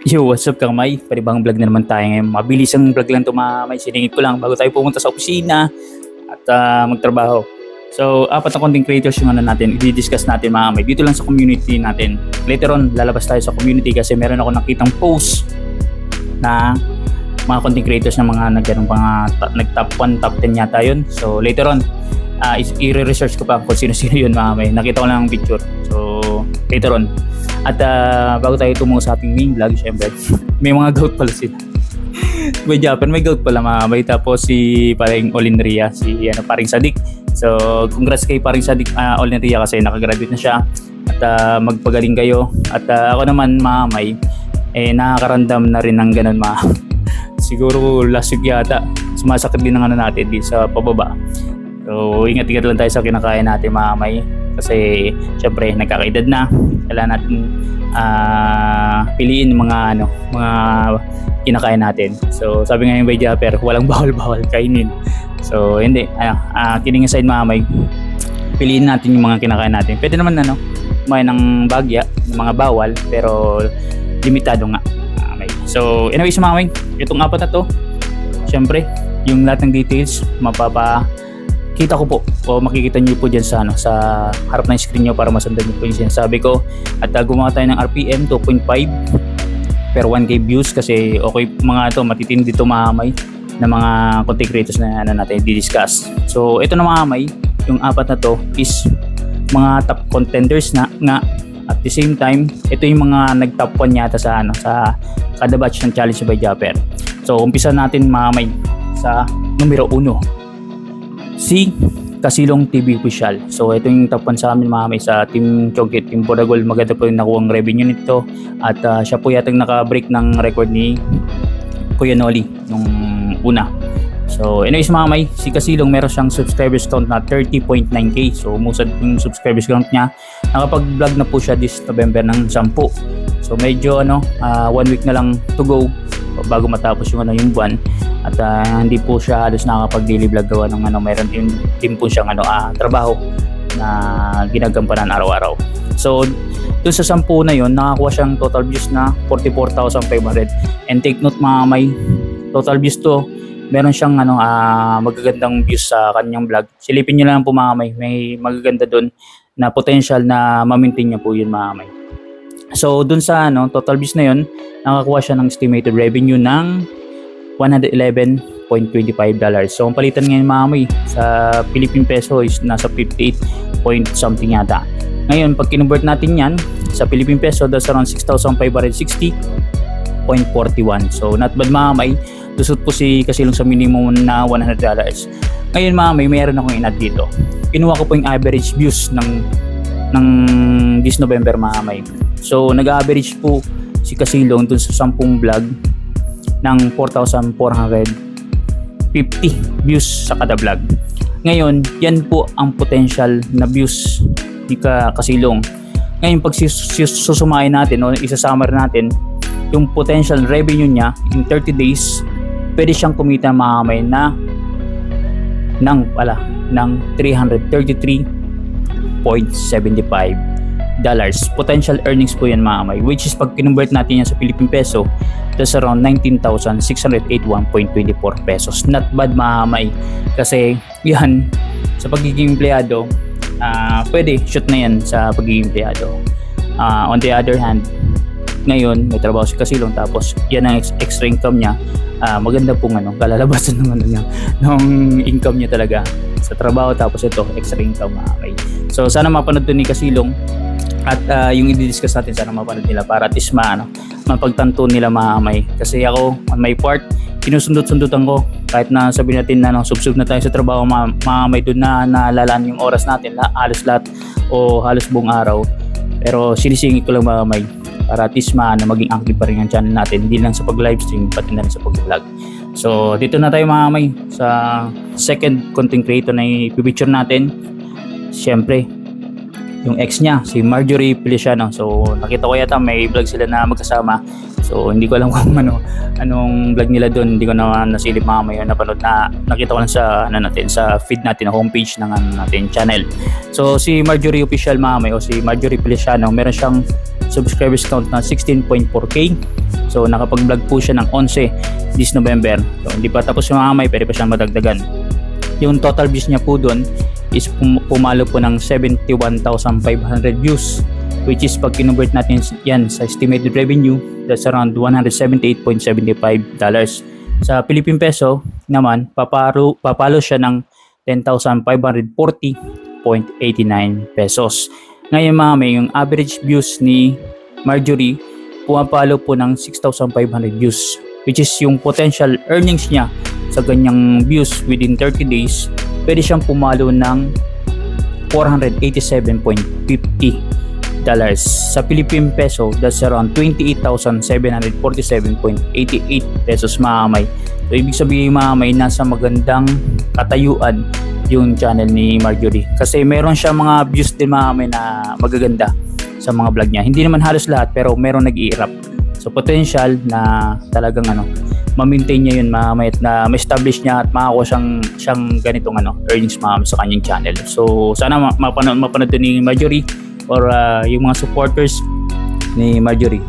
Yo, what's up Kang May? Panibang vlog na naman tayo ngayon. Mabilis ang vlog lang ito mga may. Siningit ko lang bago tayo pumunta sa opisina at magtrabaho. So, apat na content creators yung ano natin, i-discuss natin mga may. Dito lang sa community natin. Later on, lalabas tayo sa community kasi meron ako nakitang post na mga content creators na mga nag-top 1, top 10 yata yun. So, later on, i-research ko pa kung sino-sino yun mga may. Nakita ko lang ang picture. So, later on. At bago tayo tumungo sa ating main vlog, syempre, may mga goat pala sila. May Japan, may goat pala mga may. Tapos si paring Olinria, si paring Sadik. So, congrats kay paring Sadik Olinria kasi nakagraduate na siya. At magpagaling kayo. At ako naman mga may, nakakaramdam na rin ng ganun mga. Siguro last week yata, sumasakit din ng ano natin dito sa pababa. So, ingat-ingat lang tayo sa kinakain natin mga may. Kasi syempre nagkakaedad na, kailangan natin piliin mga kinakain natin. So sabi nga yung by Japper, walang bawal kainin. So hindi, kidding aside mga may, piliin natin yung mga kinakain natin. Pwede naman kumain ng bagya, ng mga bawal, pero limitado nga. So anyways mga may, itong apat na to, syempre yung lahat ng details kita ko po o makikita niyo po dyan sa harap ng screen niyo para masundan niyo po yung sinasabi ko. At gumawa tayo ng RPM 2.5 per 1k views kasi okay mga to, matitindi to mamay na mga content creators na natin i-discuss. So ito na mamay, yung apat na to is mga top contenders na at the same time ito yung mga nag-top 1 yata sa kada batch ng challenge by Japper. So umpisa natin mamay sa numero 1. Si Kasilong TV Official. So ito yung top 1 sa amin mga may sa Team Chongkit, Team Boragol. Maganda po yung nakuha ang revenue nito. At siya po yatang naka-break ng record ni Kuya Noli nung una. So anyways mga may, si Kasilong meron siyang subscribers count na 30.9k. So umusad yung subscribers count niya. Nakapag-vlog na po siya this November ng 10. So medyo 1 week na lang to go bago matapos yung buwan. At hindi po siya halos nakakapag-daily vlog gawa ng meron din po siyang trabaho na ginagampanan araw-araw. So dun sa 10 na yun, nakakuha siyang total views na 44,500. And take note mga may, total views to, meron siyang magagandang views sa kanyang vlog. Silipin niyo lang po mga may magaganda dun na potential na ma-maintain niya po yun mga may. So dun sa total views na yun, nakakuha siya ng estimated revenue ng $111.25. So ang palitan ngayon mga may sa Philippine peso is nasa 58 point something yata. Ngayon pag kinonvert natin yan sa Philippine peso, that's around 6,560.41. So not bad mga may, lusot po si Kasilong sa minimum na $100. Ngayon mga may, mayroon akong in-add dito. Kinuha ko po yung average views ng this November mga may. So nag-average po si Kasilong dun sa 10 vlog ng 4,450 views sa kada vlog. Ngayon, yan po ang potential na views ni Kasilong. Ngayon, pag susumahin natin o isa-summary natin yung potential revenue niya in 30 days, pwede siyang kumita mga kamay ng $333.75. Potential earnings po yan mga kamay, which is pag kinonvert natin yan sa Philippine peso, that's around 19,681.24 pesos. Not bad mga kamay, kasi yan sa pagiging empleyado, pwede shoot na yan sa pagiging empleyado. On the other hand, ngayon may trabaho si Kasilong, tapos yan ang extra income niya. Maganda pong kalalabasan ng income niya talaga sa trabaho, tapos ito extra income mga kamay. So sana mapanood to ni Kasilong. At yung i-discuss natin, sana mapanood nila para at least mapagtanto nila mga kamay. Kasi ako, on my part, sinusundot-sundutan ko. Kahit na sabihin natin na subsub na tayo sa trabaho, mga kamay, doon na nalalaan yung oras natin, halos lahat o halos buong araw. Pero sinisingit ko lang mga kamay para at least maging active pa rin ang channel natin. Hindi lang sa pag-livestream, pati na rin sa pag-vlog. So dito na tayo mga kamay sa second content creator na i-picture natin. Siyempre, yung ex niya, si Marjorie Feliciano. So nakita ko yata may vlog sila na magkasama. So hindi ko alam kung anong vlog nila doon. Hindi ko na nasilip mga may napanood na nakita ko lang sa sa feed natin, na homepage ng natin channel. So si Marjorie Official mga may, o si Marjorie Feliciano, meron siyang subscribers count na 16.4k So nakapag-vlog po siya ng 11 this November. So hindi pa tapos yung mga may, pwede pa siyang madagdagan. Yung total views niya po doon is pumalo po ng 71,500 views, which is pag kinonvert natin yan sa estimated revenue, that's around $178.75. Sa Philippine peso naman, papalo siya ng 10,540.89 pesos. Ngayon mga may, yung average views ni Marjorie pumapalo po ng 6,500 views, which is yung potential earnings niya sa ganyang views within 30 days, pwede siyang pumalo ng $487.50. Sa Philippine peso, that's around 28,747.88 pesos mga may. So ibig sabihin mga may, nasa magandang katayuan yung channel ni Marjorie. Kasi meron siya mga views din mga may na magaganda sa mga vlog niya. Hindi naman halos lahat, pero meron nag-i-erap. So potential na talagang ma-maintain niya yun mamaya at na ma-establish niya at makakuha siyang ganitong earnings sa kanyang channel. So sana mapanood ni Marjorie or yung mga supporters ni Marjorie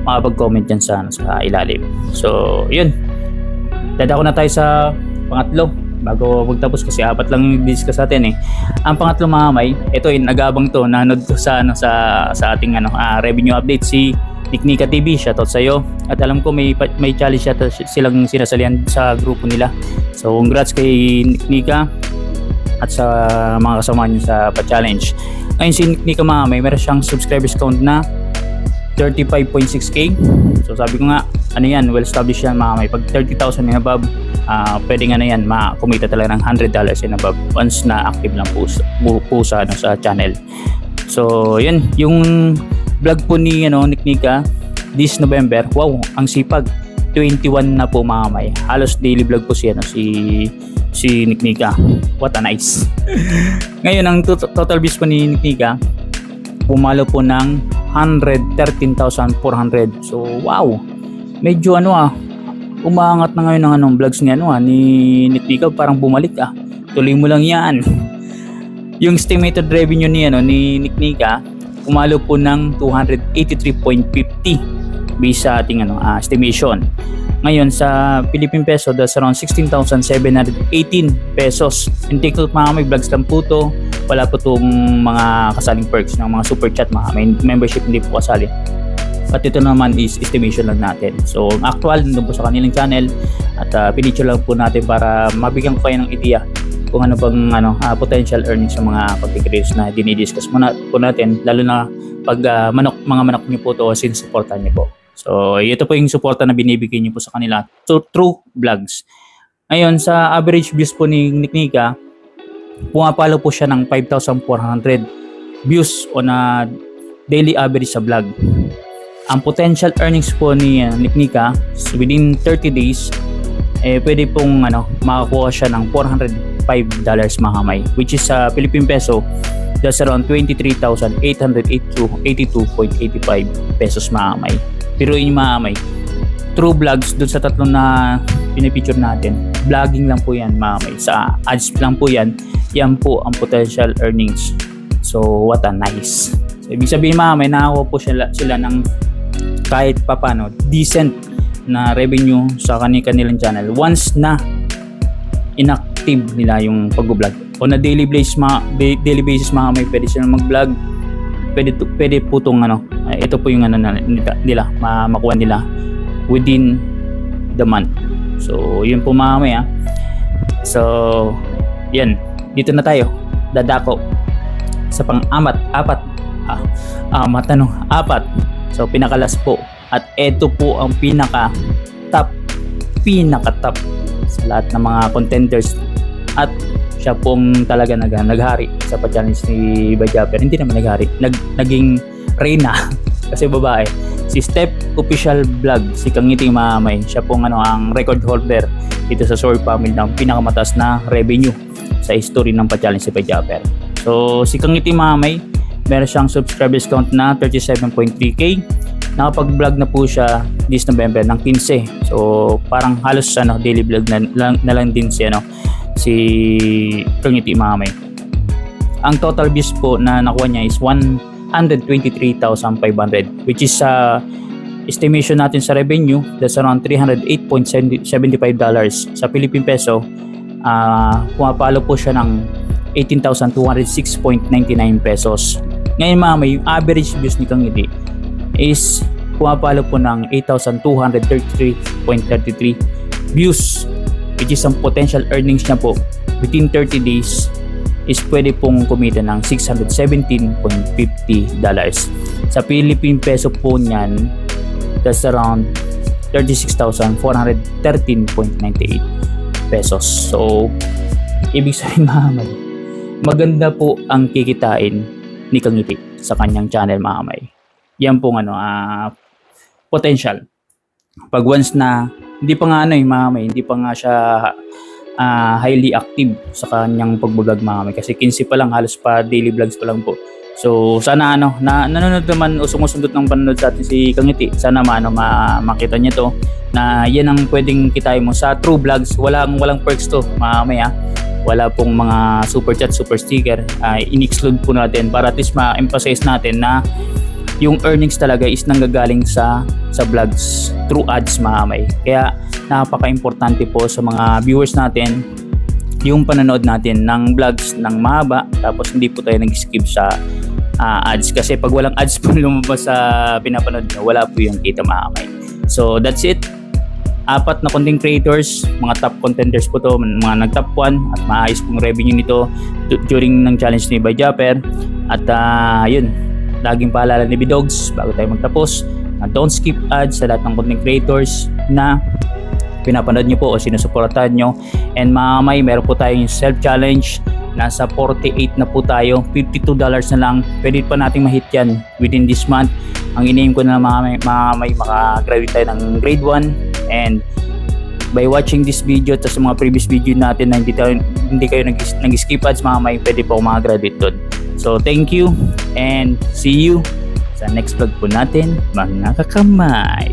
makapag-comment yan sa ilalim. So yun, dadako na tayo sa pangatlo bago magtapos kasi apat lang yung discuss natin Ang pangatlo mga may, ito nag-aabang to, nanood to sa ating revenue update, si Niknika TV, shoutout sa iyo. At alam ko may challenge silang sinasalihan sa grupo nila. So congrats kay Niknika at sa mga kasama niyo sa pa-challenge. Ngayon si Niknika mga may, meron siyang subscribers count na 35.6k. So sabi ko nga, well established yan mga may. Pag 30,000 and above, pwede nga na yan kumita talaga ng $100 and above once na active lang po sa channel. So yun, yung vlog po ni Niknika this November, wow, ang sipag, 21 na po mga may. Halos daily vlog po si Niknika. What a nice. Ngayon ang total views po ni Niknika pumalo po ng 113,400. So wow, medyo umaangat na ngayon ng vlogs ni ni Niknika, parang bumalik tuloy mo lang yan. Yung estimated revenue ni Niknika pumalo po ng 283.50 based sa ating estimation. Ngayon sa Philippine peso, that's around 16,718 pesos. And take note mga may, vlogs lang po to, wala po itong mga kasaling perks ng mga super chat, mga may membership hindi po kasali. At ito naman is estimation lang natin. So ang actual nandun po sa kanilang channel at pinicture lang po natin para mabigyan ko kayo ng idea kung ano bang potential earnings sa mga content creators na dinidiscuss po natin, lalo na pag mga manok niyo po to, sinusuportahan niyo po. So ito po yung suporta na binibigay niyo po sa kanila, so through vlogs. Ngayon sa average views po ni Niknika, pumapalo po siya ng 5,400 views on a daily average sa vlog. Ang potential earnings po ni Niknika within 30 days, pwede pong makakuha siya ng $405 mga may, which is sa Philippine peso, that's around 23,882.85 pesos mga may. Pero yung mga may, true vlogs dun sa tatlong na pinipicture natin, vlogging lang po yan mga may, sa ads lang po yan po ang potential earnings. So what a nice. So, ibig sabihin mga may, nakakuha po sila ng kahit papano decent na revenue sa kanilang channel once na inactive nila yung pag-vlog. On a daily basis mga may, pwede silang mag-vlog. Pwede po itong ito po yung nila makuha nila within the month. So yun po mga may. So yan, dito na tayo dadako sa apat. So pinakalas po, at ito po ang pinaka top sa lahat ng mga contenders, at siya pong talaga naghari sa pa-challenge ni Bajaper. Hindi naman naghari, naging reyna kasi babae. Si Step Official Vlog, si Kangiti Mamay, siya pong ang record holder dito sa Sword Family ng pinakamataas na revenue sa history ng pa-challenge si Bajaper. So si Kangiti Mamay, meron siyang subscribers count na 37.3k. Nakapag-vlog na po siya this November ng 15. So parang halos daily vlog na lang din si Kangiti Mamay. Ang total views po na nakuha niya is 123,500, which is estimation natin sa revenue, that's around $308.75 sa Philippine peso. Pumapalo po siya ng 18,206.99 pesos. Ngayon mga may, yung average views ni Kang Ngiti is pumapalo po ng 8,233.33 views, which is ang potential earnings niya po within 30 days is pwede pong kumita ng $617.50. Sa Philippine peso po niyan, that's around 36,413.98 pesos. So, ibig sabihin mga may, maganda po ang kikitain ni Kang Ngiti sa kanyang channel mga may. Yan pong potential. Pag once na hindi pa nga mga may, hindi pa nga siya highly active sa kanyang pagbablog mga may, kasi 15 pa lang, halos pa daily vlogs pa lang po. So sana nanonood naman o sumusundot ng panonood sa atin si Kang Ngiti, sana makita niya to na yan ang pwedeng kitain mo sa True Vlogs. Walang perks to mga may, wala pong mga super chat, super sticker, in-exclude po natin para at least ma-emphasize natin na yung earnings talaga is nanggagaling sa vlogs through ads mga may. Kaya napaka-importante po sa mga viewers natin yung panonood natin ng vlogs ng mahaba, tapos hindi po tayo nag-skip sa ads, kasi pag walang ads po lumabas sa pinapanood nyo, wala po yung kita mga may. So that's it. 4 na content creators, mga top contenders po to, mga nag-top 1 at maayos pong revenue nito during ng challenge ni Bay Japper. At yun, laging paalala ni Bidogs bago tayo magtapos na don't skip ads sa lahat ng content creators na pinapanood nyo po o sinusuportahan nyo. And mga may, meron po tayong self-challenge, nasa 48 na po tayo, $52 na lang, pwede pa nating mahit yan within this month. Ang iniim ko na mga may makagraduate tayo ng grade 1, and by watching this video at sa mga previous video natin na hindi kayo nag-skip ads mga may, pwede po makagraduate doon. So thank you and see you sa next vlog po natin mga kakamay.